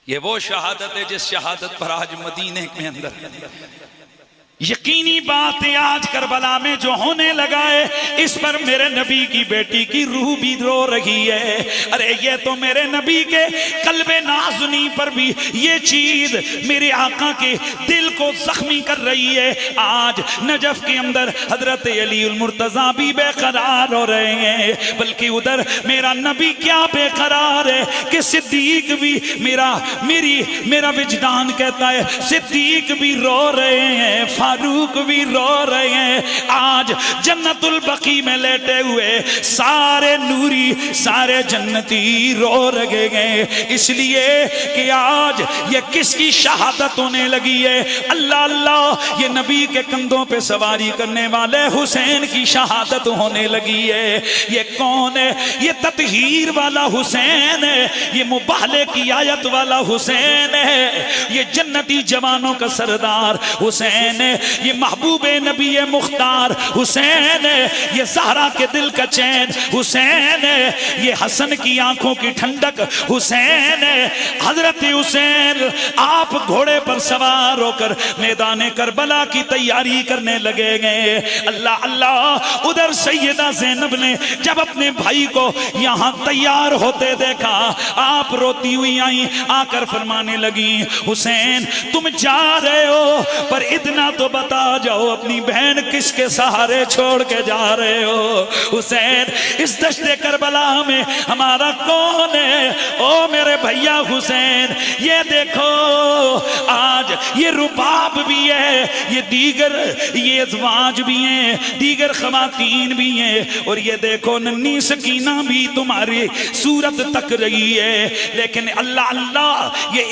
ये वो शहादत है जिस शहादत पर आज मदीने के अंदर यकीनी बात है आज करबला में जो होने लगा है, इस पर मेरे नबी की बेटी की रूह भी रो रही है। अरे ये तो मेरे नबी के कल्बे नाज़ुनी पर भी ये चीज मेरे आका के दिल को जख्मी कर रही है। आज नजफ के अंदर हजरत अली उल मुर्तजा भी बेकरार हो रहे हैं, बल्कि उधर मेरा नबी क्या बेकरार है कि सिद्दीक भी मेरा विजदान कहता है सिद्दीक भी रो रहे हैं, फारूक भी रो रहे हैं। आज जन्नतुल बकी में लेटे हुए सारे नूरी सारे जन्नती रो रहे हैं, इसलिए कि आज ये किसकी शहादत होने लगी है। अल्लाह अल्लाह, ये नबी के कंधों पे सवारी करने वाले हुसैन की शहादत होने लगी है। ये कौन है? ये ततहीर वाला हुसैन है, ये मुबाले की आयत वाला हुसैन है, ये जन्नती जवानों का सरदार हुसैन है, ये महबूबे नबी मुख्तार हुसैन है, ये ज़हरा के दिल का चैन हुसैन है, ये हसन की आंखों की ठंडक हुसैन है। हजरत हुसैन आप घोड़े पर सवार होकर मैदान करबला की तैयारी करने लगे गए। अल्लाह अल्लाह, उधर सैयदा ज़ैनब ने जब अपने भाई को यहाँ तैयार होते देखा, आप रोती हुई आई, आकर फरमाने लगी हुसैन तुम जा रहे हो, पर इतना तो बता जाओ अपनी बहन किसके सहारे छोड़ के जा रहे हो। हुसैन इस दश्ते करबला में हमारा कौन है? ओ मेरे भैया हुसैन, ये देखो आज ये रुबाब भी है, ये दीगर ये अज़वाज भी हैं, दीगर खवातीन भी हैं, और ये देखो नन्ही सकीना भी तुम्हारी सूरत तक रही है। लेकिन अल्लाह अल्लाह, ये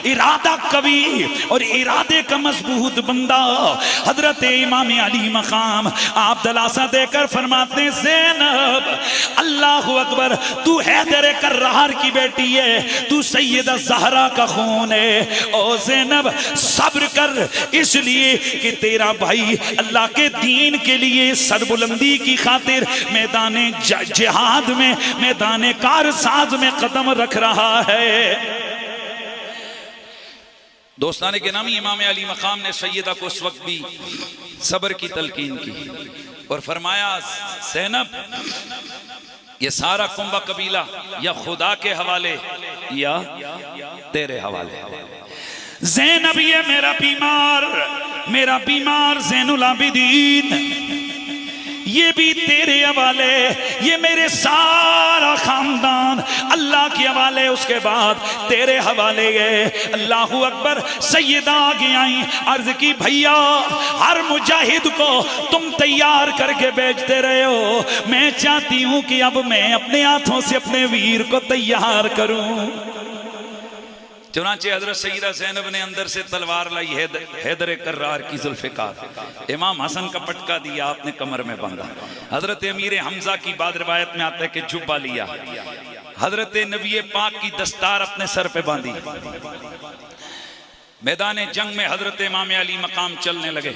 इरादा कवि और इरादे का मजबूत बंदा हजरत इमाम अली मकाम आप दलासा देकर फरमाते ज़ैनब अल्लाह अकबर, तू हैदर कर्रार की बेटी है, तू सैयदा ज़हरा का खून है। ओ ज़ैनब सब्र कर, इसलिए कि तेरा भाई अल्लाह के दीन के लिए सरबुलंदी की खातिर मैदान जिहाद में, मैदान कारसाज में कदम रख रहा है। दोस्ताने के नामी इमाम अली मकाम ने सैयदा को उस वक्त भी सब्र की तलकीन की और फरमाया ज़ैनब, ये सारा कुंभा कबीला या खुदा के हवाले या तेरे हवाले। ज़ैनब ये मेरा बीमार ज़ैनुल आबिदीन ये भी तेरे हवाले, ये मेरे सारा खानदान अल्लाह के हवाले, उसके बाद तेरे हवाले है। अल्लाह अकबर। सैयदा आगे आई, अर्ज की भैया हर मुजाहिद को तुम तैयार करके बेचते रहे हो, मैं चाहती हूं कि अब मैं अपने हाथों से अपने वीर को तैयार करूं। चुनांचे हजरत सैयदा ज़ैनब ने अंदर से तलवार लाई, हैदर कर्रार की जुल्फ़िकार, इमाम हसन का पटका दिया, आपने कमर में बांधा। हजरत अमीर हमजा की बाद रिवायत में आता है कि जुब्बा लिया, हजरत नबी पाक की दस्तार अपने सर पे बांधी। मैदान जंग में हजरत इमाम अली मकाम चलने लगे।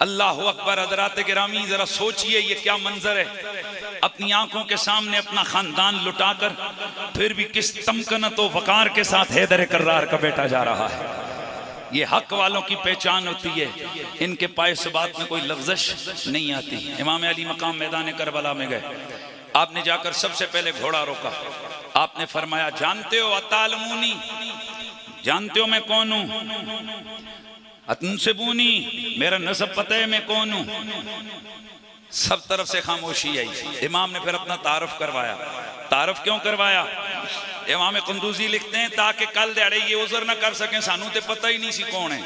अल्लाह अकबर। हजरात गिरामी जरा सोचिए ये क्या मंजर है, अपनी आंखों के सामने अपना खानदान लुटाकर फिर भी किस तमकनत व वकार के साथ हैदर कर्रार का बेटा जा रहा है। ये हक वालों की पहचान होती है, इनके पाए सुबात में कोई लफ्ज़श नहीं आती। इमाम अली मकाम मैदान करबला में गए, आपने जाकर सबसे पहले घोड़ा रोका, आपने फरमाया जानते हो अतालमूनी, जानते हो मैं कौन हूं? अतनसबूनी, मेरा नसब पता है मैं कौन हूं? सब तरफ से खामोशी आई। इमाम ने फिर अपना तारुफ करवाया। तारुफ क्यों करवाया? इमाम कुंदूजी लिखते हैं ताकि कल दिहाड़े ये उज़र ना कर सकें सानू ते पता ही नहीं सी कौन है।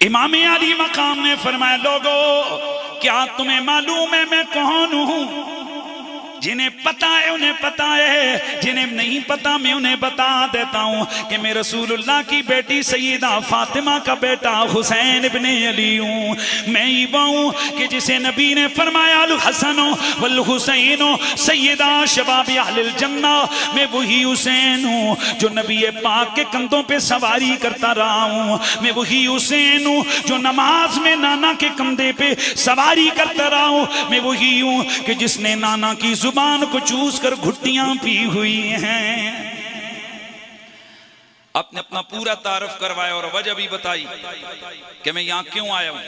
इमाम अली मकाम ने फरमाया लोगो क्या तुम्हें मालूम है मैं कौन हूं? जिन्हें पता है उन्हें पता है, जिन्हें नहीं पता मैं उन्हें बता देता हूँ कि मैं रसूलुल्लाह की बेटी सैयदा फातिमा का बेटा हुसैन इब्ने अली हूँ। मैं ही वो हूँ कि जिसे नबी ने फरमाया अल हसनो वल हुसैनो सैयदा शबाब अहलिल जन्ना। मैं वही हुसैन हूँ जो नबी पाक के कंधों पे सवारी करता रहा हूँ। मैं वही हुसैन हूँ जो नमाज में नाना के कंधे पे सवारी करता रहा हूँ। मैं वही हूँ कि जिसने नाना की जुबान को चूस कर घुट्टियां पी हुई हैं। आपने अपना पूरा तारुफ करवाया और वजह भी बताई कि मैं यहां क्यों आया हूं।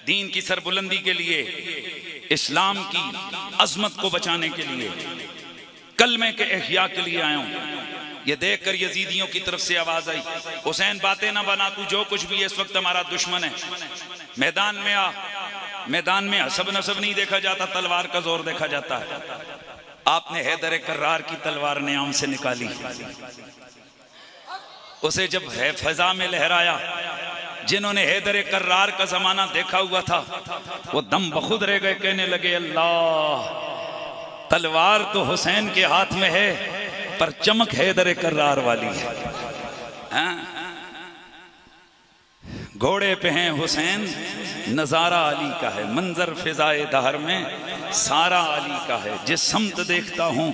दीन की सरबुलंदी के लिए, इस्लाम की अजमत को बचाने के लिए, कलमे के इह्या के लिए आया हूं। ये देखकर यजीदियों की तरफ से आवाज आई, हुसैन बातें ना बना, तू जो कुछ भी है इस वक्त हमारा दुश्मन है, मैदान में आ। मैदान में हसब नसब नहीं देखा जाता, तलवार का जोर देखा जाता है। आपने हैदर कर्रार की तलवार न्याम से निकाली, उसे जब है फजा में लहराया, जिन्होंने हैदर कर्रार का जमाना देखा हुआ था वो दम बखुद रह गए, कहने लगे अल्लाह, तलवार तो हुसैन के हाथ में है पर चमक हैदर कर्रार वाली है। घोड़े पे हैं हुसैन, नजारा अली का है, मंजर फिजाए दहर में सारा अली का है। जिस समत देखता हूं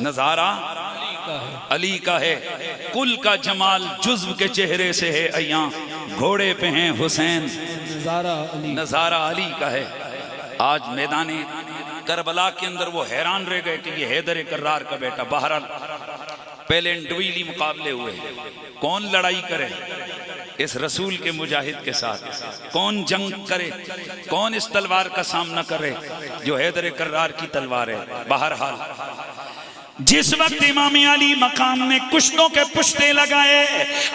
नजारा अली का है, कुल का जमाल जुज्व के चेहरे से है अय्या। घोड़े पे हैं हुसैन, नजारा अली का है। आज मैदाने करबला के अंदर वो हैरान रह गए कि ये हैदर कर्रार का बेटा। बहरहाल पहले इंडिविजुअली मुकाबले हुए, कौन लड़ाई करे इस रसूल के मुजाहिद के साथ, कौन जंग करे, कौन इस तलवार का सामना करे जो हैदर कर्रार की तलवार है। बहरहाल जिस वक्त इमाम अली मकाम ने कुश्तों के पुश्ते लगाए,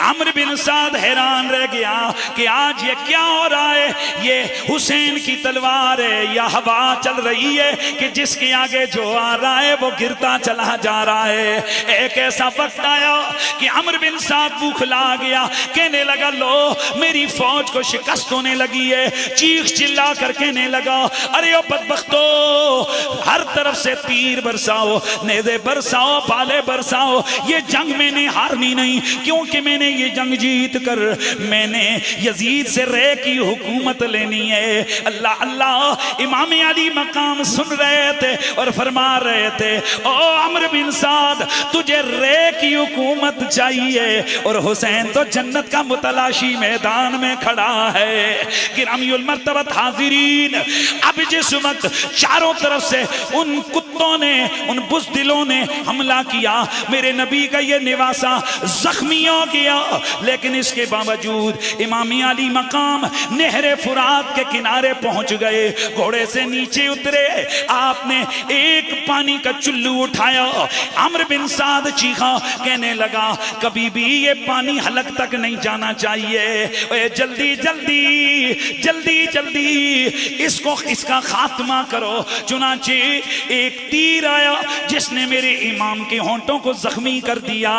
अम्र बिन साद हैरान रह गया कि आज ये क्या हो रहा है। ये हुसैन की तलवार है या हवा चल रही है कि जिसके आगे जो आ रहा है वो गिरता चला जा रहा है। एक ऐसा वक्त आया कि अम्र बिन साद बौखला गया, कहने लगा लो मेरी फौज को शिकस्त होने लगी है। चीख चिल्ला कर कहने लगा, अरे ओ बदबख्तो, हर तरफ से तीर बरसाओ, नेज़े बरसाओ, पाले बरसाओ। ये जंग मैंने हारनी नहीं, क्योंकि मैंने ये जंग जीत कर मैंने यजीद से रे की हुकूमत लेनी है। अल्लाह अल्लाह। इमाम अली मकाम सुन रहे थे और फरमा रहे थे, ओ अम्र बिन साद, तुझे रे की हुकूमत चाहिए और हुसैन तो जन्नत का मुतलाशी मैदान में खड़ा है। गिरामीउल मर्तबत हाजिरीन, अब जिस वक्त चारों तरफ से उन कुत्तों ने, उन बुज़दिलों ने हमला किया, मेरे नबी का ये निवासा जख्मी हो गया, लेकिन इसके बावजूद इमाम अली मकाम नहरे फुरात के किनारे पहुंच गए। घोड़े से नीचे उतरे, आपने एक पानी का चुल्लू उठाया। अम्र बिन साद चीखा, कहने लगा कभी भी ये पानी हलक तक नहीं जाना चाहिए। जल्दी जल्दी जल्दी जल्दी इसको, इसका खात्मा करो। चुनाचे एक तीर आया जिसने मेरे इमाम के होंठों को जख्मी कर दिया।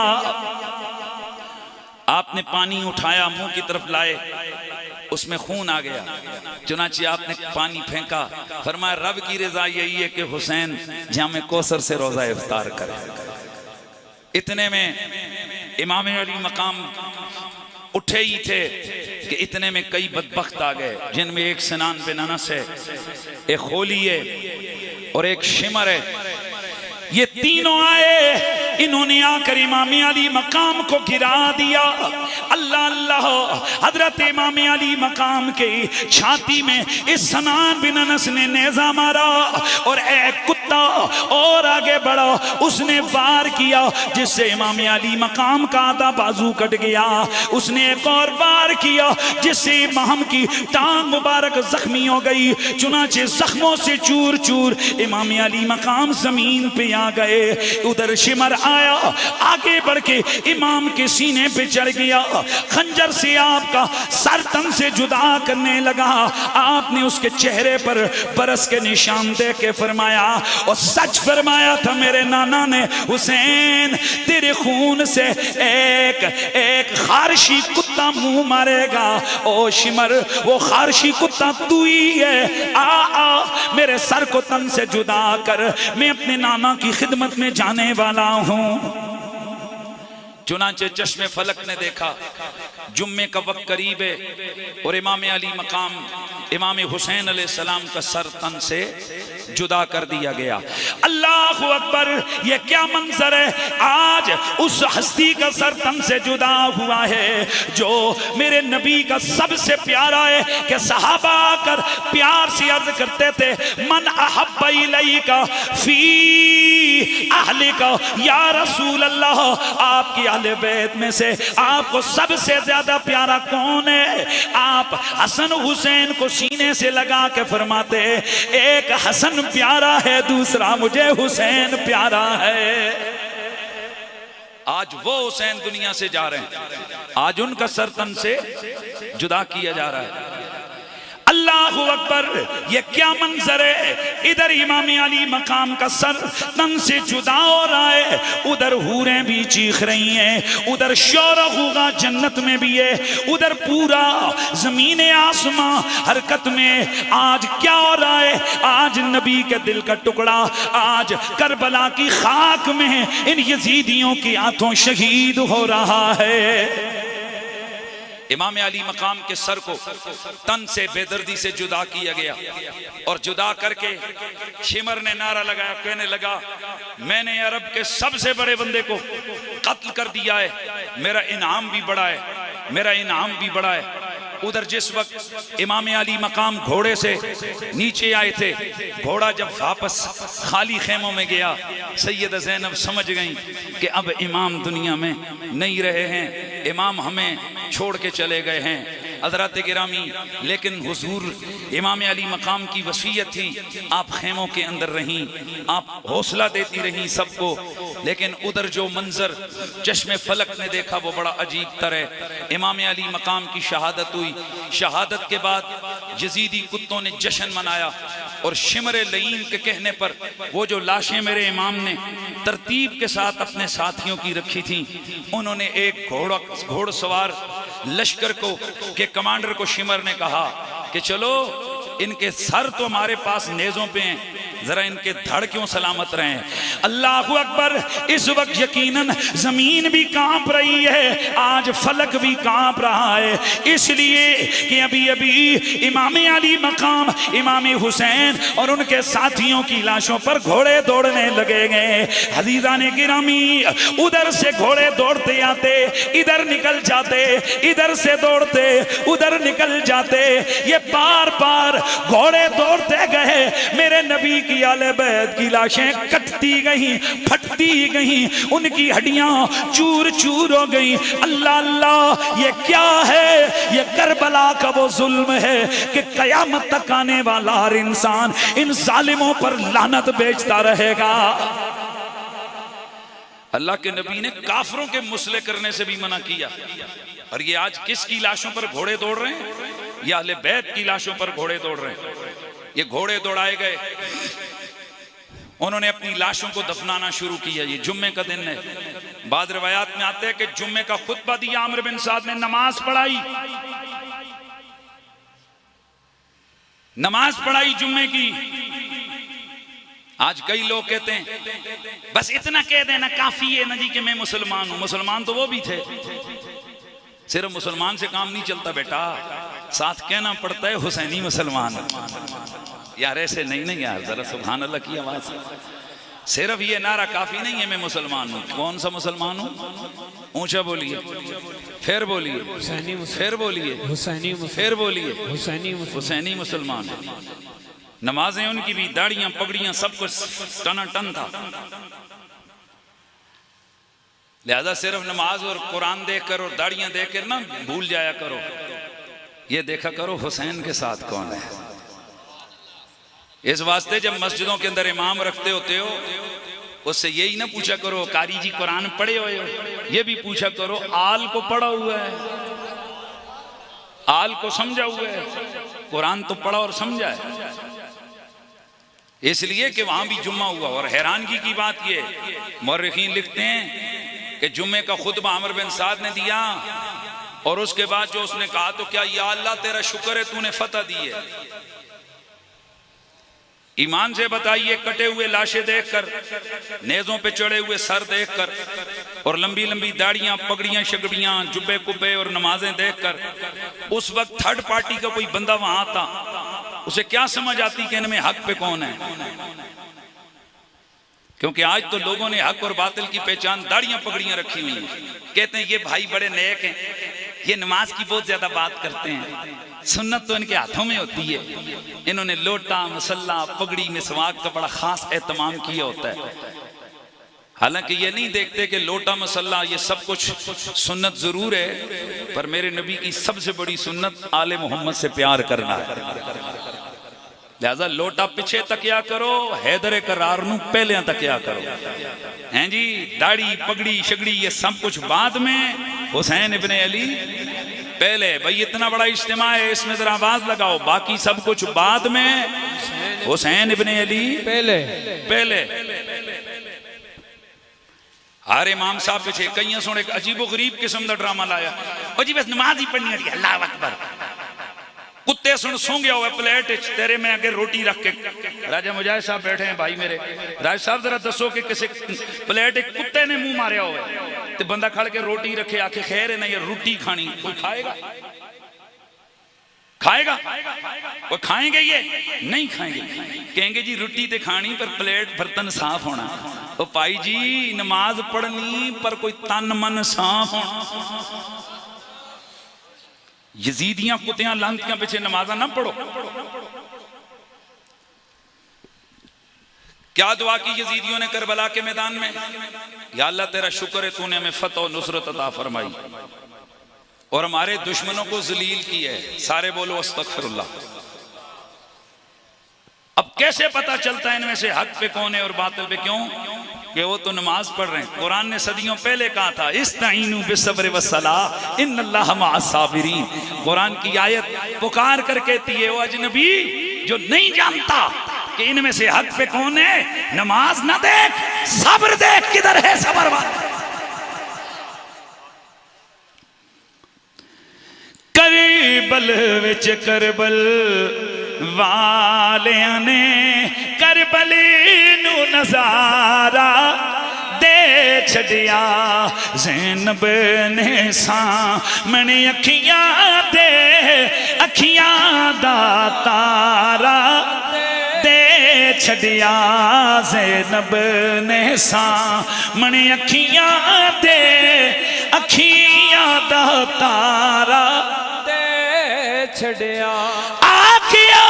आपने पानी उठाया, मुंह की तरफ लाए, उसमें खून आ गया। चुनाचे आपने पानी फेंका, फरमाया रब की रजा यही है कि हुसैन जामे कौसर से रोजा इफ्तार करे। इतने में इमाम अली मकाम उठे ही थे कि इतने में कई बदबख्त आ गए, जिनमें एक सिनान बिन अनस है, एक खोली है और एक शिमर है। ये तीनों आए, इन्होंने आकर इमाम अली मकाम को गिरा दिया। अल्लाह अल्लाह। हजरत इमाम अली मकाम के छाती में इस सनान बिन अनस ने नेजा मारा और एक कुत्ता और आगे बढ़ा, उसने वार किया जिससे इमाम अली मकाम का आधा बाजू कट गया। उसने एक और वार किया जिससे इमाम की टांग मुबारक जख्मी हो गई। चुनाचे जख्मों से चूर चूर इमाम अली मकाम जमीन पे आ गए। उधर शिमर आया, आगे बढ़ के इमाम के सीने पे चढ़ गया, खंजर से आपका सर तन से जुदा करने लगा। आपने उसके चेहरे पर बरस के निशान दे के फरमाया, और सच फरमाया था मेरे नाना ने, हुसैन तेरे खून से एक एक खारशी कुत्ता मुंह मारेगा। ओ शिमर, वो खारशी कुत्ता तू ही है। आ आ मेरे सर को तन से जुदा कर, मैं अपने नाना की खिदमत में जाने वाला हूं। चुनाचे चश्मे फलक ने देखा, जुम्मे का वक्त करीब है और इमाम अली मकाम इमाम हुसैन अलैहिस्सलाम का सर तन से जुदा कर दिया गया। अल्लाह अकबर, ये क्या मंजर है। आज उस हस्ती का सर तन से जुदा हुआ है जो मेरे नबी का सबसे प्यारा है कि सहाबा आकर प्यार से अर्ज करते थे, मन अहब्ब इलैका फी अहलिका या रसूल अल्लाह, आपकी अहले बैत में से आपको सबसे ज्यादा प्यारा कौन है। आप हसन हुसैन को सीने से लगा के फरमाते, एक हसन प्यारा है, दूसरा मुझे हुसैन प्यारा है। आज वो हुसैन दुनिया से जा रहे हैं, आज उनका सर तन से जुदा किया जा रहा है। अल्लाह अकबर, ये क्या मंजर है। इधर इमाम अली मकाम का सर तन से जुदा हो रहा है, उधर हूरें भी चीख रही हैं, उधर शौर होगा जन्नत में भी है, उधर पूरा जमीन आसमां हरकत में। आज क्या हो रहा है, आज नबी के दिल का टुकड़ा आज करबला की खाक में इन यजीदियों के हाथों शहीद हो रहा है। इमाम अली मकाम के सर को तन से बेदर्दी से जुदा किया गया और जुदा करके शिमर ने नारा लगाया, कहने लगा, मैंने अरब के सबसे बड़े बंदे को कत्ल कर दिया है, मेरा इनाम भी बड़ा है, मेरा इनाम भी बड़ा है। उधर जिस वक्त इमाम अली मकाम घोड़े से नीचे आए थे, घोड़ा जब वापस खाली खेमों में गया, सैयदा ज़ैनब समझ गई कि अब इमाम दुनिया में नहीं रहे हैं, इमाम हमें छोड़ के चले गए हैं। हज़रात गिरामी, लेकिन हुजूर इमाम अली मकाम की वसीयत थी, आप खेमों के अंदर रहीं, आप हौसला देती रहीं सबको। लेकिन उधर जो मंजर चश्मे फलक ने देखा वो बड़ा अजीब तरह। इमाम अली मकाम की शहादत हुई, शहादत के बाद यजीदी कुत्तों ने जश्न मनाया और शिमर लईन के कहने पर वो जो लाशें मेरे इमाम ने तरतीब के साथ अपने साथियों की रखी थी, उन्होंने एक घोड़सवार लश्कर को के कमांडर को शिमर ने कहा कि चलो, इनके सर तो हमारे पास नेज़ों पे हैं, जरा इनके धड़ क्यों सलामत रहे। अल्लाहु अकबर, इस वक्त यकीनन जमीन भी कांप रही है, आज फलक भी कांप रहा है, इसलिए कि अभी अभी इमाम अली मकाम इमाम हुसैन और उनके साथियों की लाशों पर घोड़े दौड़ने लगे गए। हदीजा ने गिरामी, उधर से घोड़े दौड़ते आते, इधर निकल जाते, इधर से दौड़ते उधर निकल जाते, ये बार बार घोड़े दौड़ते गए। मेरे नबी की आले बैत की लाशें कटती गई, फटती गई, उनकी हड्डियां चूर चूर हो गई। अल्लाह अल्लाह, ये क्या है, ये करबला का वो जुल्म है कि कयामत तक आने वाला हर इंसान इन जालिमों पर लानत बेचता रहेगा। अल्लाह के नबी ने काफरों के मुसले करने से भी मना किया, और ये आज किसकी लाशों पर घोड़े दौड़ रहे हैं? ये अहले बैत की लाशों पर घोड़े दौड़ रहे हैं। ये घोड़े दौड़ाए गए, उन्होंने अपनी लाशों को दफनाना शुरू किया। ये जुम्मे का दिन है, बाद रिवायात में आते हैं कि जुम्मे का खुतबा दिया आमिर बिन साद ने, नमाज पढ़ाई, नमाज पढ़ाई जुम्मे की। आज कई लोग कहते हैं बस इतना कह देना काफी है ना जी कि मैं मुसलमान हूं। मुसलमान तो वो भी थे, सिर्फ मुसलमान से काम नहीं चलता बेटा, साथ कहना पड़ता है हुसैनी मुसलमान। यार ऐसे नहीं नहीं यार, जरा सुभान अल्लाह की आवाज। सिर्फ ये नारा काफी नहीं है मैं मुसलमान हूँ। कौन सा मुसलमान हूँ? ऊंचा बोलिए, फिर बोलिए, फिर बोलिए, फिर बोलिए, हुसैनी मुसलमान। नमाजें उनकी भी, दाढ़ियां पगड़ियां सब कुछ टना टन था। लिहाजा सिर्फ नमाज और कुरान देखकर और दाढ़ियां देखकर ना भूल जाया करो, ये देखा करो हुसैन के साथ कौन है। इस वास्ते जब मस्जिदों के अंदर इमाम रखते होते हो, उससे यही ना पूछा करो कारी जी कुरान पढ़े हुए हो, ये भी पूछा करो आल को पढ़ा हुआ है, आल को समझा हुआ है, कुरान तो पढ़ा और समझा है। इसलिए कि वहां भी जुम्मा हुआ। और हैरानगी की बात ये, मौर्रिखीन लिखते हैं कि जुम्मे का खुतबा आमिर बिन साद ने दिया, और उसके बाद जो उसने कहा तो क्या, या अल्लाह तेरा शुक्र है तूने फतह दी है। ईमान से बताइए, कटे हुए लाशें देखकर, नेज़ों पे चढ़े हुए सर देखकर, और लंबी लंबी दाढ़ियां, पगड़ियां, शगड़ियां, जुब्बे कुब्बे और नमाजें देखकर, उस वक्त थर्ड पार्टी का कोई बंदा वहां था, उसे क्या समझ आती कि इनमें हक पे कौन है। क्योंकि आज तो लोगों ने हक और बातिल की पहचान दाढ़ियां पगड़ियां रखी हुई हैं। कहते हैं ये भाई बड़े नेक हैं, ये नमाज की बहुत ज्यादा बात करते हैं, सुन्नत तो इनके हाथों में होती है। इन्होंने लोटा, मसल्ला, पगड़ी, मिसवाक का बड़ा खास एहतमाम किया होता है। हालांकि ये नहीं देखते कि लोटा, मसल्ला ये सब कुछ सुन्नत जरूर है, पर मेरे नबी की सबसे बड़ी सुन्नत आले मोहम्मद से प्यार करना है। लिहाजा लोटा पीछे तकिया करो, हैदर करार नू पहले तकिया करो। हैं जी, दाढ़ी, पगड़ी, शगड़ी ये सब कुछ बाद में, हुसैन इब्ने अली पहले। भाई इतना बड़ा इज्तिमा है, इसमें जरा आवाज लगाओ, बाकी सब कुछ बाद में, हुसैन इब्ने अली पहले पहले। हर इमाम साहब पीछे कई सोने अजीबो गरीब किस्म का ड्रामा लाया, और जी बस नमाज ही पढ़नी है, अल्लाह अकबर। कुत्ते सुन सो गया हुआ प्लेट तेरे में आगे रोटी रख के। राजा मुजाहिद साहब बैठे हैं भाई मेरे, राज साहब जरा दसो कि किसी प्लेट एक कुत्ते ने मुंह मारिया हुआ है, तो बंदा खड़ के रोटी रखे, आके खैर है ना ये रोटी खानी, कोई खाएगा? खाएगा? वो खाएंगे? ये नहीं खाएंगे। कहेंगे जी रोटी तो खानी पर प्लेट बर्तन साफ होना। तो भाई जी नमाज पढ़नी पर कोई तन मन साफ होना। यजीदियां कुत्तियां लांतियां पीछे नमाजा ना पढ़ो। क्या दुआ की यजीदियों ने करबला के मैदान में? या अल्लाह तेरा शुक्र है तूने हमें फतह और नुसरत अता फरमाई और हमारे दुश्मनों को जलील की है। सारे बोलो अस्तगफिरुल्लाह। अब कैसे पता चलता है इनमें से हक पे कौन है और बातिल पे क्यों? कि वो तो नमाज पढ़ रहे हैं। कुरान ने सदियों पहले कहा था इस्ताइनु बिस्सब्र वस्सलाह इन्नल्लाह मअस साबिरीन। कुरान की आयत पुकार कर कहती है, वो अजनबी जो नहीं जानता कि इनमें से हक पे कौन है, नमाज ना देख, सब्र देख किधर है सब्र वाला। करबल विच करबल वालियां ने करबली नू नजारा दे छड़िया। ज़ैनब ने सामने अखियां दे अखियां दा तारा दे छड़िया। ज़ैनब ने सामने अखियां दे अखियां दा तारा छड़िया। आखिया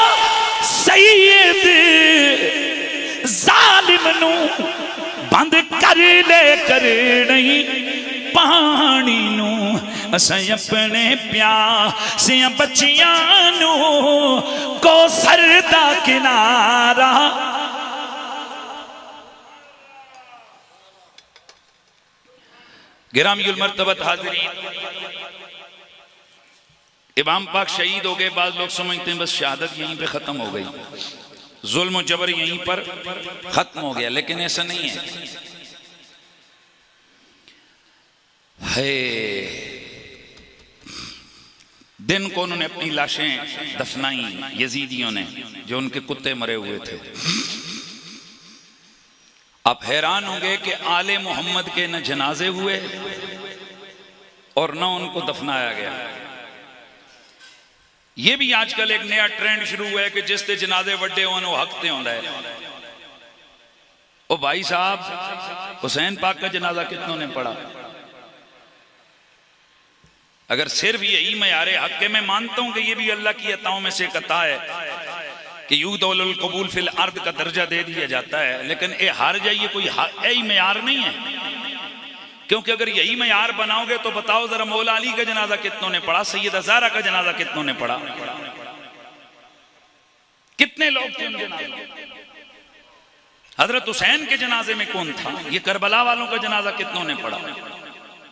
सैयद जालिम नू बंद कर ले कर नहीं पानी नू। असां अपने प्यासियां बच्चियां नू कौसर दा किनारा। गिरामीउल मर्तबत हाज़रीन, इमाम पाक शहीद हो गए। बाद लोग समझते हैं बस शहादत यहीं पे खत्म हो गई, जुल्म जबर यहीं पर खत्म हो गया, लेकिन ऐसा नहीं है। दिन को उन्होंने अपनी लाशें दफनाई यजीदियों ने, जो उनके कुत्ते मरे हुए थे। आप हैरान होंगे कि आले मोहम्मद के न जनाजे हुए और न उनको दफनाया गया। ये भी आजकल एक नया ट्रेंड शुरू हुआ है कि जिसते जनाजे वड्डे होने हकते होता है। ओ भाई साहब, हुसैन पाक का जनाजा कितनों ने पढ़ा? अगर सिर्फ यही मयारे हक के, मैं मानता हूं कि ये भी अल्लाह की अताओं में से एक अता है कि यूदउल कबूल फिल अर्द का दर्जा दे दिया जाता है, लेकिन ये हर जाइए कोई यही मयार नहीं है। क्योंकि अगर यही मयार बनाओगे तो बताओ जरा मौला अली का जनाजा कितनों ने पढ़ा, सैयदा ज़हरा का जनाजा कितनों ने पढ़ा, कितने लोग थे उन जनाजे? हजरत हुसैन के जनाजे में कौन था? ये करबला वालों का जनाजा कितनों ने पढ़ा?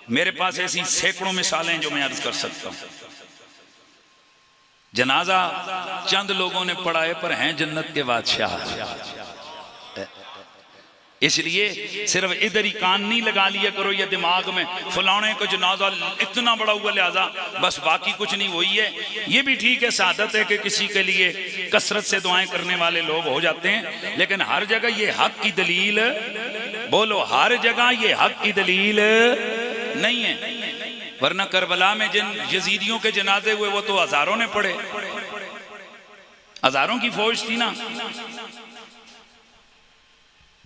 मेरे पास ऐसी सैकड़ों मिसालें जो मैं अर्ज कर सकता हूं। जनाजा चंद लोगों ने पढ़ा है, पर हैं जन्नत के बादशाह। इसलिए सिर्फ इधर ही कान नहीं लगा लिया करो या दिमाग में फलाने का जनाजा इतना बड़ा हुआ लिहाजा बस बाकी कुछ नहीं। वही है, ये भी ठीक है, सादत है कि किसी के लिए कसरत से दुआएं करने वाले लोग हो जाते हैं, लेकिन हर जगह ये हक की दलील, बोलो हर जगह ये हक की दलील नहीं है। वरना करबला में जिन यजीदियों के जनाजे हुए वो तो हजारों ने पढ़े, हजारों की फौज थी ना,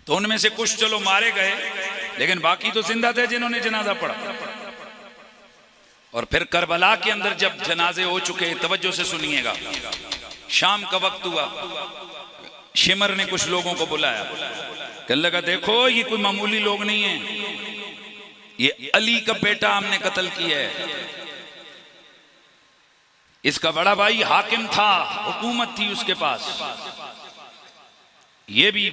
तो उनमें से कुछ चलो मारे गए, लेकिन बाकी तो जिंदा थे जिन्होंने जनाजा पढ़ा। और फिर करबला के अंदर जब जनाजे हो चुके, तवज्जो से सुनिएगा, शाम का वक्त हुआ, शिमर ने कुछ लोगों को बुलाया, कहने लगा देखो ये कोई मामूली लोग नहीं है, ये अली का बेटा हमने कत्ल किया है, इसका बड़ा भाई हाकिम था, हुकूमत थी उसके पास, ये भी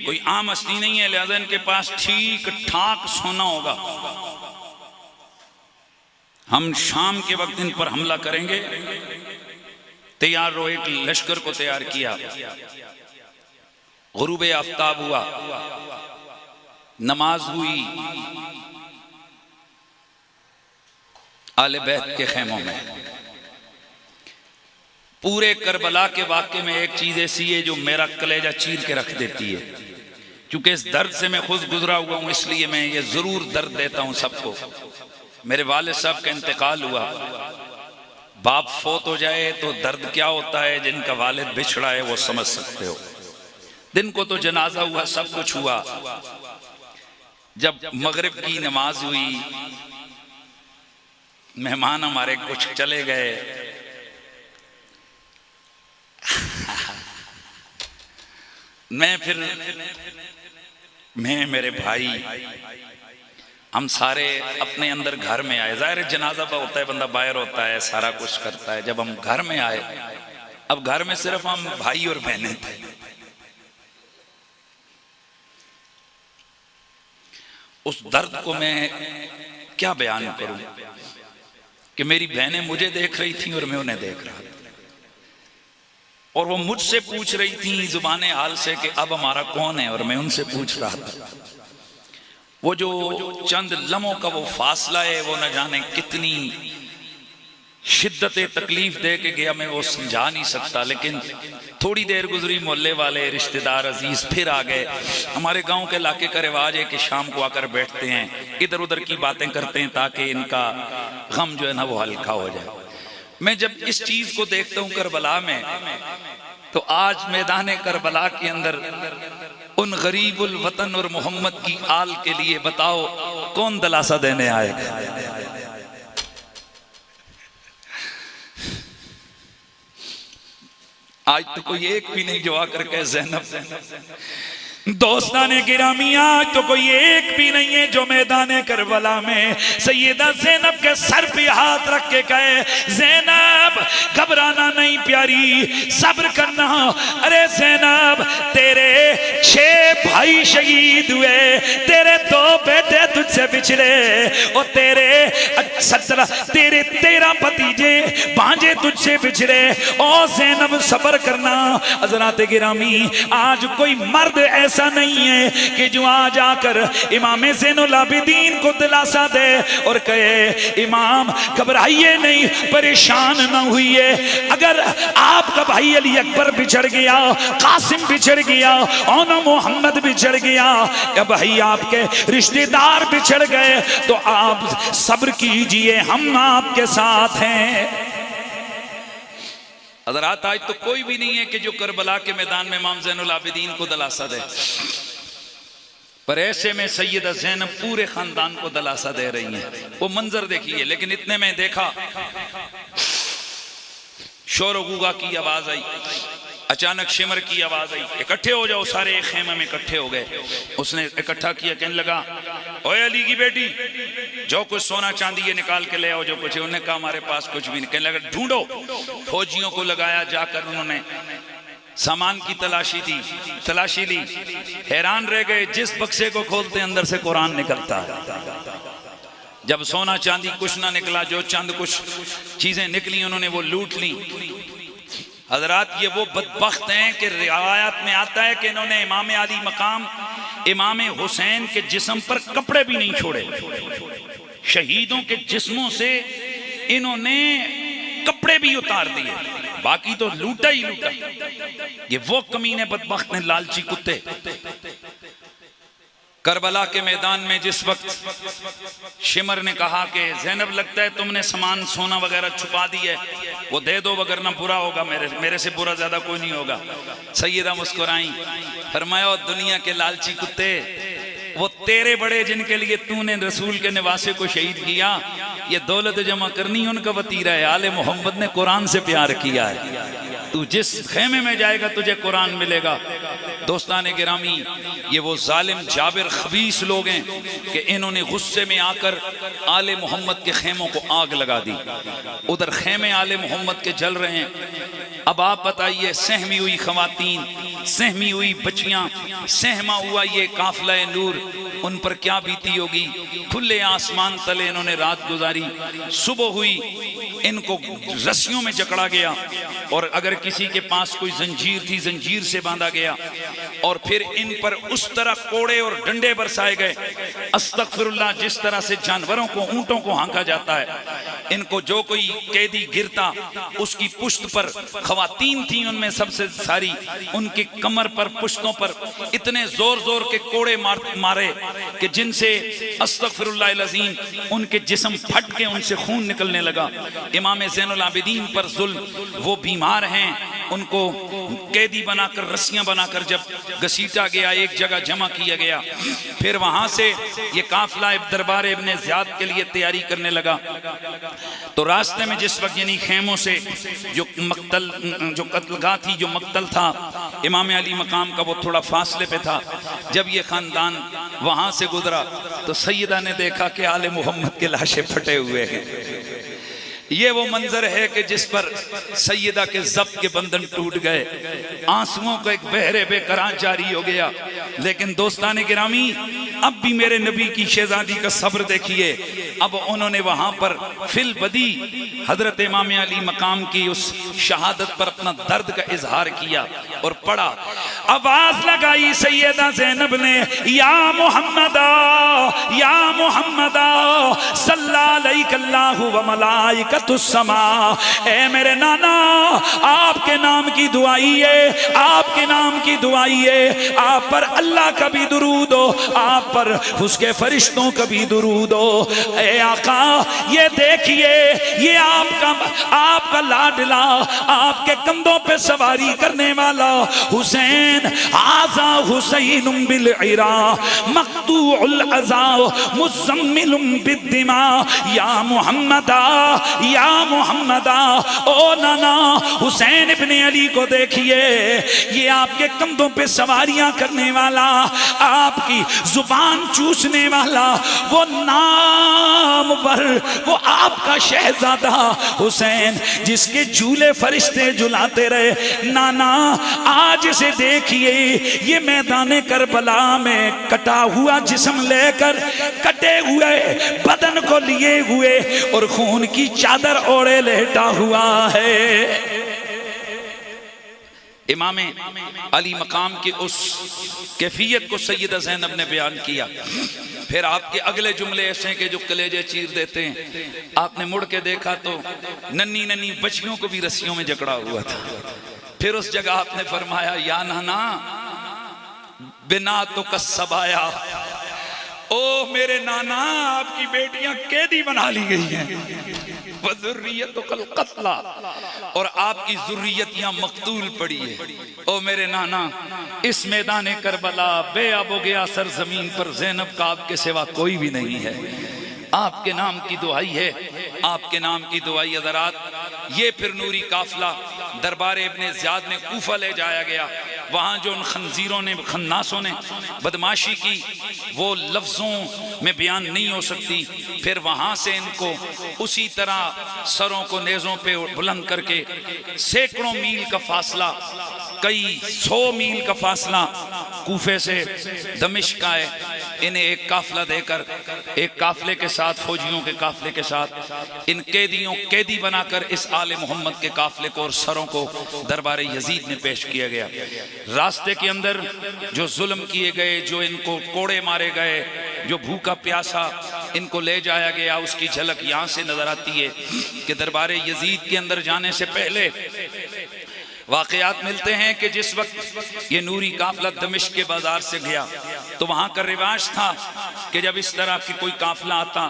कोई आम हस्ती नहीं है, लिहाजा इनके पास ठीक ठाक सोना होगा, हम शाम के वक्त इन पर हमला करेंगे। तैयार रहो। एक लश्कर को तैयार किया, गुरूब आफ्ताब हुआ, नमाज हुई आले बैत के खेमों में। पूरे करबला के वाक़े में एक चीज ऐसी है जो मेरा कलेजा चीर के रख देती है, क्योंकि इस दर्द से मैं खुद गुजरा हुआ हूं, इसलिए मैं ये जरूर दर्द देता हूं सबको। मेरे वालिद साहब का इंतकाल हुआ, बाप फोत हो जाए तो दर्द क्या होता है, जिनका वालिद बिछड़ा है वो समझ सकते हो। दिन को तो जनाजा हुआ, सब कुछ हुआ। जब मगरिब की नमाज हुई, मेहमान हमारे कुछ चले गए, मैं मेरे भाई हम सारे अपने अंदर घर में आए। जाहिर जनाजा होता है, बंदा बाहर होता है, सारा कुछ करता है। जब हम घर में आए, अब घर में सिर्फ हम भाई और बहनें थे। उस दर्द को मैं क्या बयान करूं कि मेरी बहनें मुझे देख रही थी और मैं उन्हें देख रहा था, और वो मुझसे पूछ रही थी जुबाने हाल से कि अब हमारा कौन है, और मैं उनसे पूछ रहा था। वो जो चंद लम्हों का वो फासला है, वो न जाने कितनी शिद्दत तकलीफ दे के गया, मैं वो समझा नहीं सकता। लेकिन थोड़ी देर गुजरी, मोहल्ले वाले रिश्तेदार अजीज फिर आ गए। हमारे गांव के इलाके का रिवाज है कि शाम को आकर बैठते हैं, इधर उधर की बातें करते हैं, ताकि इनका गम जो है ना वो हल्का हो जाए। मैं जब इस चीज को देखता हूं करबला में, तो आज मैदान करबला के अंदर उन गरीबुल वतन और मोहम्मद की आल के लिए बताओ कौन दलासा देने आएगा। आज तो कोई एक भी नहीं जो आकर कहे ज़ैनब। दोस्ताने गिरामिया, तो कोई एक भी नहीं है जो मैदान करबला में सैयदा ज़ैनब के सर पे हाथ रख के कहे ज़ैनब घबराना नहीं प्यारी, सब्र करना। अरे ज़ैनब तेरे 6 भाई शहीद हुए, तेरे 2 बेटे तुझसे बिछड़े, और तेरे 13 भतीजे भांजे तुझसे बिछड़े। ओ ज़ैनब सब्र करना। हज़रात गिरामी, आज कोई मर्द ऐसा नहीं है कि जो आज आकर इमाम ज़ैनुल आबिदीन को दिलासा दे और कहे इमाम घबराइए नहीं, परेशान न हुई। अगर आपका भाई अली अकबर बिछड़ गया, कासिम बिछड़ गया, और मोहम्मद बिछड़ गया, या भाई आपके रिश्तेदार बिछड़ गए, तो आप सब्र कीजिए, हम आपके साथ हैं। हज़रात, आज तो कोई भी नहीं है कि जो करबला के मैदान में इमाम ज़ैनुल आबिदीन को दलासा दे, पर ऐसे में सैयदा ज़ैनब पूरे खानदान को दलासा दे रही हैं। वो मंजर देखिए। लेकिन इतने में देखा शोर गुगा की आवाज आई, अचानक शिमर की आवाज आई, इकट्ठे हो जाओ सारे। एक खेमे में इकट्ठे हो गए। उसने इकट्ठा किया, कहने लगा ओए अली की बेटी, जो कुछ सोना चांदी ये निकाल के ले आओ, जो कुछ है। उन्होंने कहा हमारे पास कुछ भी नहीं। कहने लगा ढूंढो। फौजियों को लगाया, जाकर उन्होंने सामान की तलाशी दी, तलाशी ली, हैरान रह गए। जिस बक्से को खोलते अंदर से कुरान निकलता है। जब सोना चांदी कुछ ना निकला, जो चंद कुछ चीजें निकली उन्होंने वो लूट ली। हजरात, ये वो बदबख्त हैं कि रिवायत में आता है कि इन्होंने इमाम अली मकाम इमाम हुसैन के जिस्म पर कपड़े भी नहीं छोड़े। शहीदों के जिस्मों से इन्होंने कपड़े भी उतार दिए, बाकी तो लूटा ही लूटा। ये वो कमीने बदबख्त हैं, लालची कुत्ते। करबला के मैदान में जिस वक्त शिमर ने कहा कि ज़ैनब लगता है तुमने सामान सोना वगैरह छुपा दी है, वो दे दो वगरना बुरा होगा, मेरे से बुरा ज्यादा कोई नहीं होगा। सैयदा मुस्कुराई, फरमाया दुनिया के लालची कुत्ते, वो तेरे बड़े जिनके लिए तूने रसूल के निवासे को शहीद किया, ये दौलत जमा करनी उनका वतीरा है। आले मोहम्मद ने कुरान से प्यार किया है, तू जिस खेमे में जाएगा तुझे कुरान मिलेगा। दोस्ताने गिरामी, ये वो जालिम जाबिर खबीस लोग हैं कि इन्होंने गुस्से में आकर आले मोहम्मद के खेमों को आग लगा दी। उधर खेमे आले मोहम्मद के जल रहे हैं। अब आप बताइए, सहमी हुई खवातीन, सहमी हुई बच्चियां, सहमा हुआ ये काफिला नूर, उन पर क्या बीती होगी। खुले आसमान तले इन्होंने रात गुजारी, सुबह हुई इनको रस्सियों में जकड़ा गया, और अगर किसी के पास कोई जंजीर थी जंजीर से बांधा गया, और फिर इन पर उस तरह कोड़े और डंडे बरसाए गए। अस्तगफिरुल्लाह, जिस तरह से जानवरों को, ऊंटों को हाँका जाता है, इनको जो कोई कैदी गिरता उसकी पुश्त पर, खवातीन थी उनमें सबसे सारी, उनके कमर पर, पुश्तों पर इतने जोर जोर के कोड़े मारे कि जिनसे अस्तगफिरुल्लाह अज़ीम उनके जिस्म फट के उनसे खून निकलने लगा। इमाम ज़ैनुल आबिदीन पर जुल्म, वो बीमार हैं, उनको कैदी बनाकर, रस्सियां बनाकर जब घसीटा गया, एक जगह जमा किया गया, फिर वहां से ये काफिला दरबार इब्ने ज़ियाद के लिए तैयारी करने लगा। तो रास्ते में जिस वक्त यानी खेमों से जो कत्लगाह थी, जो मक्तल था इमाम अली मकाम का, वो थोड़ा फासले पे था। जब ये खानदान वहां से गुजरा तो सैयदा ने देखा कि आले मोहम्मद के लाशें फटे हुए हैं। ये वो मंजर है कि जिस पर सैयदा के ज़ब्त के बंधन टूट गए, आंसुओं का एक बहरे बेकरार जारी हो गया। लेकिन दोस्ताने गिरामी, अब भी मेरे नबी की शहजादी का सब्र देखिए। अब उन्होंने वहां पर फिल बदी हजरत इमाम अली मकाम की उस शहादत पर अपना दर्द का इजहार किया और पढ़ा। आवाज लगाई सैयदा ज़ैनब ने, या मुहम्मदा, या मुहम्मदा सल्लल्लाहु अलैहि व मलाइकतुस समा। ए मेरे नाना, आपके नाम की दुआई है, आपके नाम की दुआई है, आप पर अल्लाह का भी दुरूद हो, आप पर उसके फरिश्तों का भी दुरूद हो। ए आका, ये देखिए, ये आपका लाडला, आपके कंधों पे सवारी करने वाला हुसैन, आजा हुसैन बिल इरा मक्तूउल अज़ा मुज़म्मिलुम बिद्दिमा। या मुहम्मदा, या मुहम्मदा, ओ नाना हुसैन इब्ने अली को देखिए, ये आपके कंधों पे सवारियां करने वाला, आपकी जुबान चूसने वाला, वो नामवर, वो आपका शहजादा हुसैन, जिसके झूले फरिश्ते झुलाते रहे। नाना, आज से देखिए, ये मैदान करबला में कटा हुआ जिस्म लेकर, कटे हुए बदन को लिए हुए और खून की चादर ओढ़े लेटा हुआ है। इमाम अली मकाम की उस कैफियत को सैयदा ज़ैनब ने बयान किया। फिर आपके अगले जुमले ऐसे के जो कलेजे चीर देते हैं। आपने मुड़ के देखा तो नन्ही नन्ही बच्चियों को भी रस्सियों में जकड़ा हुआ था। फिर उस जगह आपने फरमाया, या नाना बिना तो कसबाया, ओ मेरे नाना, आपकी बेटियां कैदी बना ली गई हैं, कत्ला, और आपकी जुर्रियतियां मकतूल पड़ी है। ओ मेरे नाना, इस मैदान करबला बेअब हो गया सरजमीन पर ज़ैनब का आपके सिवा कोई भी नहीं है। आपके नाम की दुआई है, आपके नाम की दुआई हज़रात। ये फिर नूरी काफिला दरबार इब्ने ज़ियाद ने कूफा ले जाया गया। वहाँ जो उन खंजीरों ने, खन्नासों ने बदमाशी की, वो लफ्ज़ों में बयान नहीं हो सकती। फिर वहाँ से इनको उसी तरह सरों को नेज़ों पे बुलंद करके सैकड़ों मील का फासला, कई 100 मील का फासला कूफे से दमिश्क का है। इन्हें एक काफिला देकर, एक काफिले के साथ, फौजियों के काफिले के साथ, इन कैदी बनाकर इस आले मोहम्मद के काफिले को और सरों को दरबार यजीद में पेश किया गया। रास्ते के अंदर जो जुल्म किए गए, जो इनको कोड़े मारे गए, जो भूखा प्यासा इनको ले जाया गया, उसकी झलक यहाँ से नजर आती है कि दरबार यजीद के अंदर जाने से पहले वाकयात मिलते हैं कि जिस वक्त ये नूरी काफिला दमिश्क के बाजार से गया, तो वहां का रिवाज था कि जब इस तरह की कोई काफिला आता,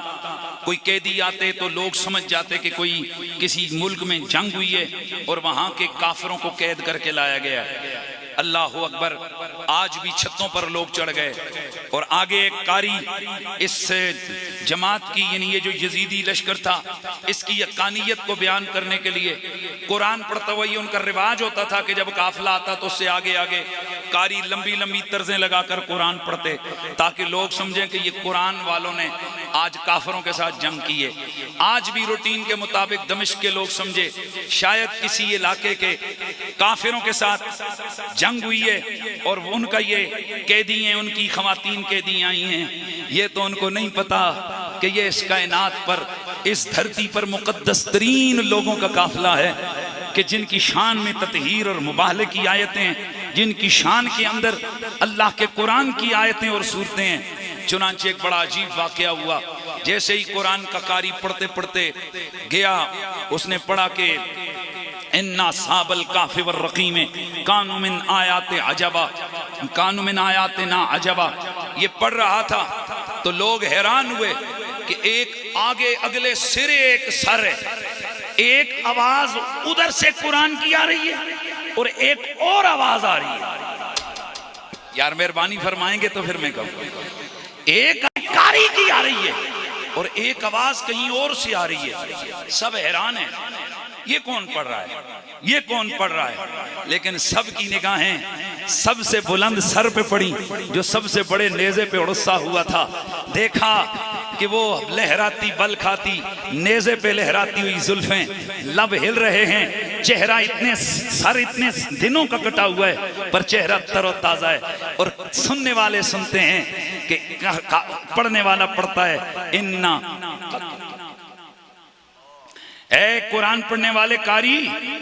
कोई कैदी आते, तो लोग समझ जाते कि कोई किसी मुल्क में जंग हुई है और वहां के काफिरों को कैद करके लाया गया है। अल्लाह अकबर। आज भी छतों पर लोग चढ़ गए और आगे एक कारी इस जमात की, यानी ये जो यजीदी लश्कर था, इसकी यकानियत को बयान करने के लिए कुरान पढ़ता हुआ, ये उनका रिवाज होता था कि जब काफिला आता तो उससे आगे आगे कारी लंबी लंबी तर्जें लगाकर कुरान पढ़ते, ताकि लोग समझें कि ये कुरान वालों ने आज काफिरों के साथ जंग की है। आज भी रूटीन के मुताबिक दमिश्क के लोग समझे शायद किसी इलाके के काफिरों के साथ जंग हुई है और उनका ये कैदी हैं, उनकी खवातीन कैदी आई हैं। ये तो उनको नहीं पता कि ये इस कायनात पर, इस धरती पर मुकद्दस तरीन लोगों का काफिला है कि जिनकी शान में ततहीर और मुबाहले की आयतें, जिनकी शान के अंदर अल्लाह के कुरान की आयतें और सूरतें हैं। चुनांचे एक बड़ा अजीब वाकया हुआ। जैसे ही कुरान का कारी पढ़ते पढ़ते गया, उसने पढ़ा कि इन्ना साबल काफि वर रकीम कानु मिन आयाते अजबा, कानु मिन आयाते ना अजबा। ये पढ़ रहा था तो लोग हैरान हुए कि एक आगे अगले सिरे एक सर है, एक आवाज उधर से कुरान की आ रही है और एक और आवाज आ रही है। यार मेहरबानी फरमाएंगे तो फिर मैं कहूँ, एक कारी की आ रही है और एक आवाज कहीं और से आ रही है। सब हैरान है, ये कौन पढ़ रहा है, ये कौन पढ़ रहा है। लेकिन सबकी निगाहें सबसे बुलंद सर पे पड़ी, जो सबसे बड़े नेज़े पे उड़सा हुआ था। देखा कि वो लहराती बल खाती नेज़े पे लहराती हुई जुल्फें, लब हिल रहे हैं, चेहरा इतने सर इतने दिनों का कटा हुआ है पर चेहरा तरोताजा है। और सुनने वाले सुनते हैं कि पढ़ने वाला पढ़ता है, इन्ना ऐ कुरान पढ़ने वाले कारी,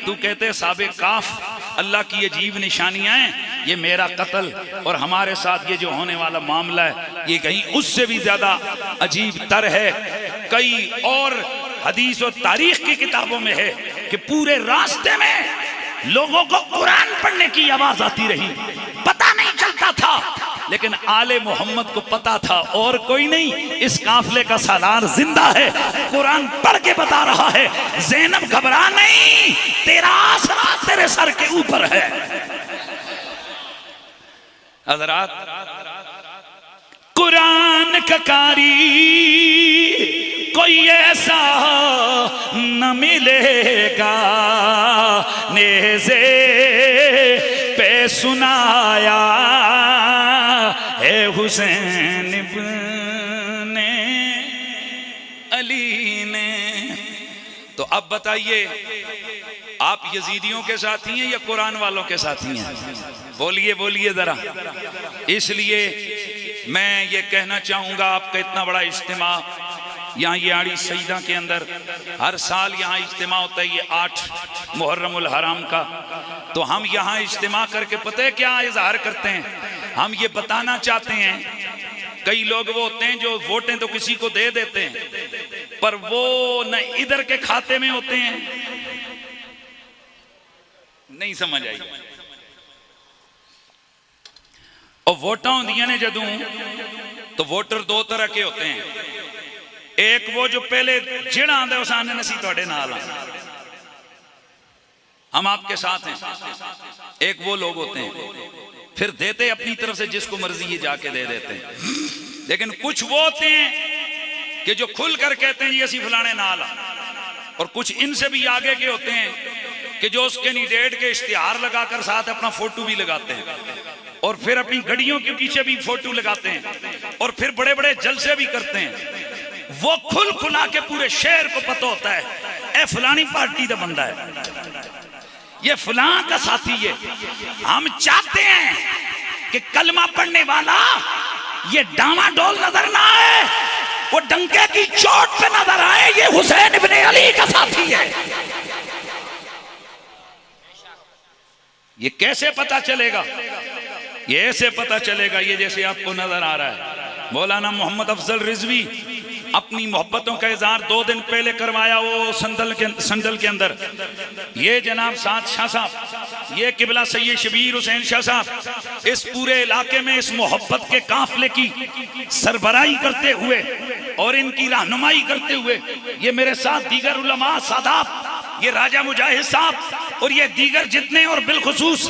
तू कहते साबे काफ अल्लाह की अजीब निशानियां हैं, ये मेरा कत्ल और हमारे साथ ये जो होने वाला मामला है ये कहीं उससे भी ज्यादा अजीब तर है। कई और हदीस और तारीख की किताबों में है कि पूरे रास्ते में लोगों को कुरान पढ़ने की आवाज आती रही, पता नहीं चलता था, लेकिन आले मोहम्मद को पता था और कोई नहीं। इस काफले का सालार जिंदा है, कुरान पढ़ के बता रहा है, ज़ैनब घबरा नहीं, तेरा आसरा तेरे सर के ऊपर है। हज़रात, कुरान का कारी कोई ऐसा न मिलेगा, नेज़े पे सुनाया है हुसैन इब्ने अली ने। तो अब बताइए, आप यजीदियों के साथी हैं या कुरान वालों के साथी हैं? बोलिए बोलिए जरा। इसलिए मैं ये कहना चाहूंगा, आपका इतना बड़ा इज्तिमा यहाँ ये आड़ी सईदा के अंदर हर साल यहाँ इज्तिमा होता है, ये 8 मुहर्रमुल हराम का। तो हम यहाँ इज्तिमा करके पता है क्या इजहार करते हैं? हम ये बताना चाहते हैं, कई लोग वो होते हैं जो वोटें तो किसी को दे देते हैं पर वो न इधर के खाते में होते हैं, नहीं समझ आई। और वोटा होंदियां ने जदों, तो वोटर दो तरह के होते हैं। एक वो जो पहले जिड़ा आंदा उस आने नसी तोड़े नाल हम आपके साथ हैं, एक वो लोग होते हैं फिर देते अपनी तरफ से जिसको मर्जी ये जाके दे देते हैं। लेकिन कुछ वो होते हैं कि जो खुल कर कहते हैं जी असी फलाने नाल, और कुछ इनसे भी आगे के होते हैं कि जो उस कैंडिडेट के इश्तिहार लगाकर साथ अपना फोटो भी लगाते हैं और फिर अपनी गड़ियों के पीछे भी फोटो लगाते हैं और फिर बड़े बड़े जलसे भी करते हैं। वो खुल खुला के पूरे शहर को पता होता है ए फलानी पार्टी का बंदा है, ये फलां का साथी है। हम चाहते हैं कि कलमा पढ़ने वाला ये डामाडोल नजर ना आए, वो डंके की चोट पे नजर आए, ये हुसैन इब्ने अली का साथी है। ये कैसे पता चलेगा? ये ऐसे पता चलेगा, ये जैसे आपको नजर आ रहा है मौलाना मोहम्मद अफजल रिजवी अपनी मोहब्बतों का इजहार 2 दिन पहले करवाया वो संदल के अंदर। ये जनाब साथ शाह साहब ये किबला सैयद शबीर हुसैन शाह साहब इस पूरे इलाके में इस मोहब्बत के काफिले की सरबराही करते हुए और इनकी रहनुमाई करते हुए, ये मेरे साथ दीगर उलमा सादात, ये राजा मुजाहिद साहब और ये दीगर जितने, और बिलखुसूस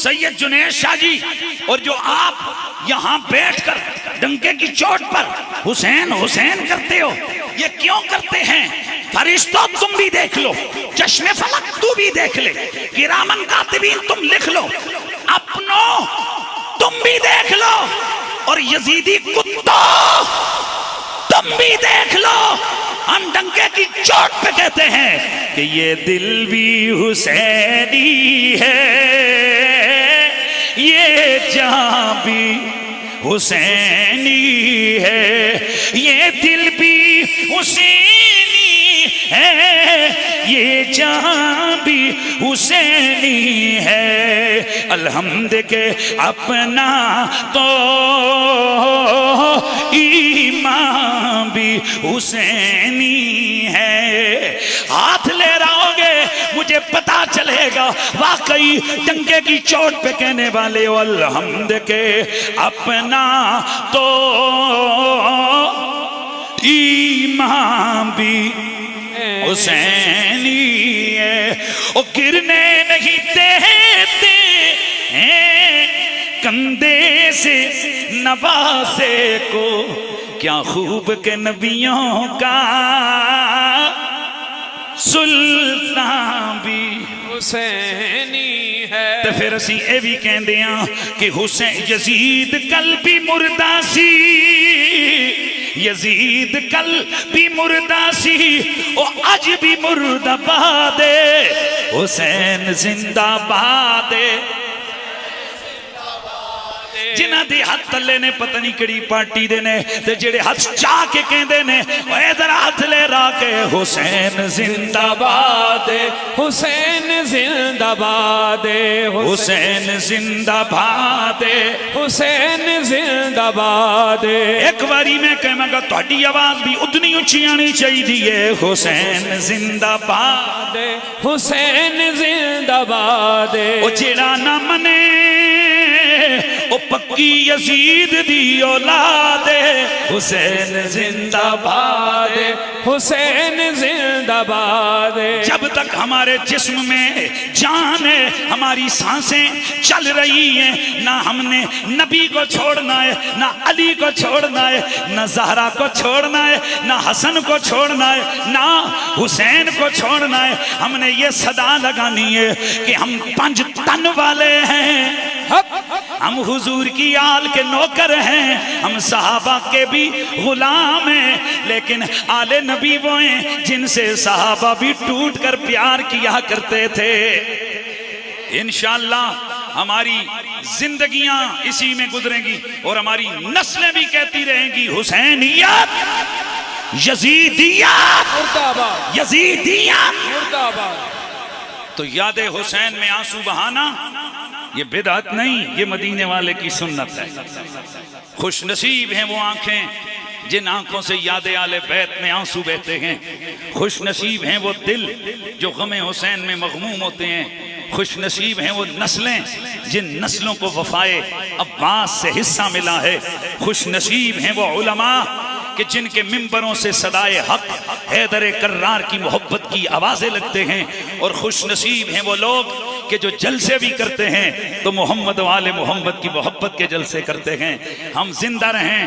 सैयद जुनैद शाह जी, और जो आप यहाँ बैठकर डंके की चोट पर हुसैन हुसैन करते हो, ये क्यों करते हैं? फरिश्तों तुम भी देख लो, चश्मे फलक तू भी देख ले, किरामन कातिबीन तुम लिख लो, अपनों तुम भी देख लो, और यजीदी कुत्तों तुम भी देख लो। हम डंके की चोट पे कहते हैं कि ये दिल भी हुसैनी है, ये जान भी हुसैनी है, ये दिल भी हुसैनी है, ये जान भी हुसैनी है। अलहम्द के अपना तो ईमान भी हुसैनी है। हाथ ले रहोगे मुझे पता चलेगा वाकई डंके की चोट पे कहने वाले हो अलहम्द के अपना तो ईमान भी हुसैनी है। ओ गिरने नहीं देते हैं कंधे से नवासे को, क्या खूब के नबियों का सुल्तान भी हुसैनी है। तो फिर असी ये भी कहते हैं कि हुसैन यजीद कल भी मुर्दा सी, यजीद कल भी मुर्दा सी, ओ अज भी मुर्दाबाद, हुसैन जिंदाबाद। जिन्हां दे हाथ तले ने पता नहीं किहड़ी पार्टी दे ने, ते जेड़े हाथ चाह के कहंदे ने ओए जरा हाथ ले रा के हुसैन जिंदाबाद, हुसैन जिंदाबाद, हुसैन जिंदाबाद, हुसैन जिंदाबाद। एक बारी मैं कहांगा तुहाडी आवाज भी उतनी उच्ची आनी चाहिए, हुसैन जिंदाबाद, हुसैन जिंदाबाद। ओ जेड़ा ना मने ओ पक्की यजीद दी औलाद, हुसैन जिंदाबाद, हुसैन जिंदाबाद। जब तक हमारे जिस्म में जान है, हमारी सांसें चल रही हैं, ना हमने नबी को छोड़ना है, ना अली को छोड़ना है, ना ज़हरा को छोड़ना है, ना हसन को छोड़ना है, ना हुसैन को छोड़ना है। हमने ये सदा लगानी है कि हम पंज तन वाले हैं, हम हुजूर की आल के नौकर हैं, हम सहाबा के भी गुलाम हैं, लेकिन आले नबी वो हैं जिनसे सहाबा भी टूट कर प्यार किया करते थे। इंशाअल्लाह हमारी जिंदगियां इसी में गुजरेंगी और हमारी नस्लें भी कहती रहेंगी हुसैनियत, यजीदियत, मुर्दाबाद, यजीदियत, मुर्दाबाद। तो याद हुसैन में आंसू बहाना ये बिदअत नहीं, ये मदीने वाले की सुन्नत है। खुश नसीब हैं वो आंखें जिन आंखों से याद आले बैत में आंसू बहते हैं। खुश नसीब हैं वो दिल जो गमे हुसैन में मगमूम होते हैं। खुश नसीब हैं वो नस्लें जिन नस्लों को वफाए अब्बास से हिस्सा मिला है। खुश नसीब हैं वो उलमा कि जिनके मिंबरों से सदाए हक हैदर कर्रार की मोहब्बत की आवाज़ें लगते हैं। और खुश नसीब हैं वो लोग कि जो जलसे भी करते हैं तो मोहम्मद वाले मोहम्मद की मोहब्बत के जलसे करते हैं। हम जिंदा रहें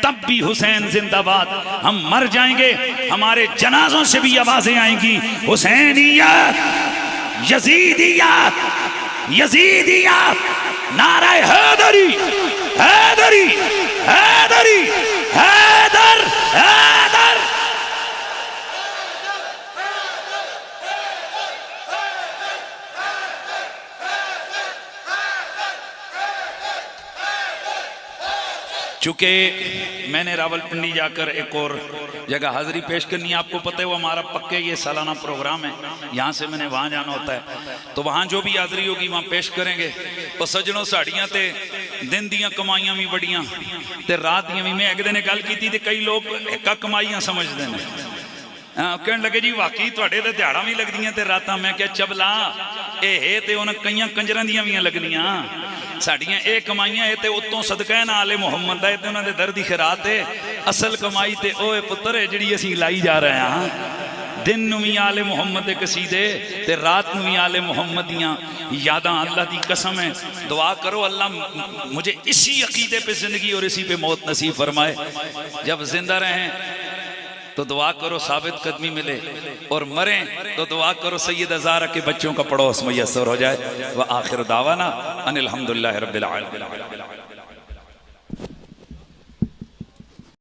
तब भी हुसैन जिंदाबाद, हम मर जाएंगे हमारे जनाजों से भी आवाज़ें आएंगी हुसैनियत, यजीदियत, यजीदियत, नारा हैदरी, हैदरी, हैदरी, हैदर, हैदर। चूंकि मैंने रावलपिंडी जाकर एक और जगह हाजिरी पेश करनी है, आपको पता है वो हमारा पक्के ये सालाना प्रोग्राम है, यहाँ से मैंने वहाँ जाना होता है, तो वहाँ जो भी हाजिरी होगी वहाँ पेश करेंगे। तो सज्जनों साड़ियाँ ते दिन दियाँ कमाइयाँ भी बड़ियाँ ते रात दियाँ भी। मैं एक दिन गल की थी, कई लोग एक कमाइयाँ समझते हैं, कहने लगे जी वाकई थोड़े तो दिहाड़ा भी लगदियाँ ते रातां। मैं क्या चबला ਇਹ ਤੇ ਉਹਨਾਂ ਕਈਆਂ ਕੰਜਰਾਂ ਦੀਆਂ ਵੀ ਲੱਗਣੀਆਂ ਸਾਡੀਆਂ ਇਹ ਕਮਾਈਆਂ ਇਹ ਤੇ ਉਤੋਂ ਸਦਕਾ ਨਾ ਆਲੇ ਮੁਹੰਮਦ ਦਾ ਇਹ ਤੇ ਉਹਨਾਂ ਦੇ ਦਰ ਦੀ ਖੈਰਾਤ ਹੈ ਅਸਲ ਕਮਾਈ ਤੇ ਉਹ ਪੁੱਤਰ ਹੈ ਜਿਹੜੀ ਅਸੀਂ ਲਾਈ ਜਾ ਰਹੇ ਹਾਂ दिन नूं भी आले मुहम्मद के कसीदे ते रात नूं भी आले मुहम्मद दियां यादां अल्लाह दी कसम है दुआ करो अल्लाह मुझे इसी अकीदे पे जिंदगी और इसी पे मौत नसीब फरमाए जब जिंदा रहें तो दुआ करो साबित कदमी मिले और मरें तो दुआ करो सैयद ज़ारा के बच्चों का पड़ोस मुयस्सर हो जाए व आखिर दावाना अनिल हम्दुलिल्लाहि रब्बिल आलमीन।